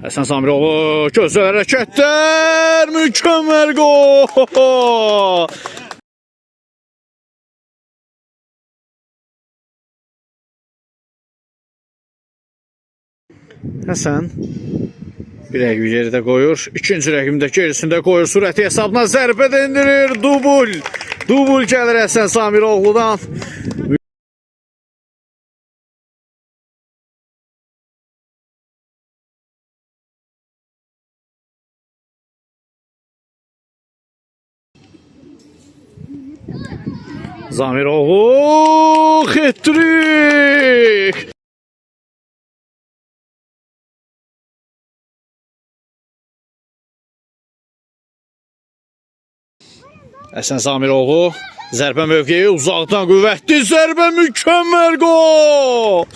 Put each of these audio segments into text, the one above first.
Həsən Samiroğlu, gözəl hərəkətlər, mükəmməl gol! Həsən bir rəqib geridə qoyur, ikinci rəqibində gerisində qoyur, sürəti hesabına zərbə endirir, dubul gəlir Həsən Samiroğludan. Zamiroğlu, hat-trick! Həsən Samiroğlu, zərbə mövqeyi uzaqdan qüvvətli, zərbə mükəmməl gol!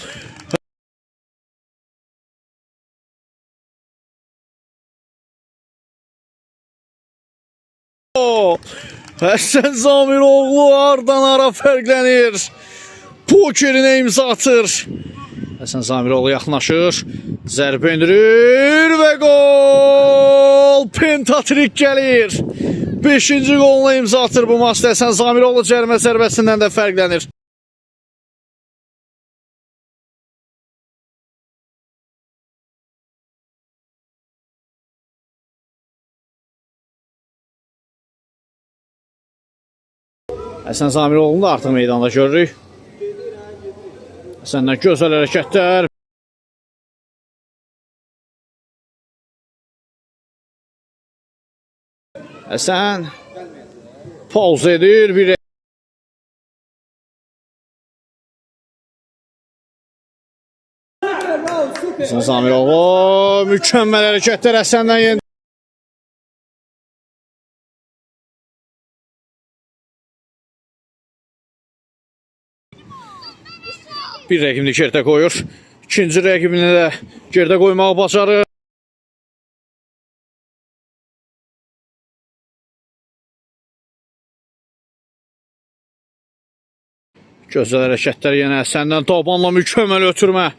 Həsən Samiroğlu hardan ara fərqlənir, pokerinə imza atır. Həsən Samiroğlu yaxınlaşır, zərbə endirir və gol! Pentatrik gəlir. 5-ci qoluna imza atır bu maçda. Həsən Samiroğlu cərimə zərbəsindən də fərqlənir. Həsən Samiroğlu'nu da artıq meydanda görürük. Həsəndən gözəl hərəkətlər. Həsən pauz edir. Həsən Samiroğlu mükəmməl hərəkətlər Həsəndən yendi. Bir rəqibini geridə qoyur. İkinci rəqibini də geridə qoymağı bacarır. Gözəl hərəkətlər yenə Həsəndən, tabanla mükəmməl ötürmə.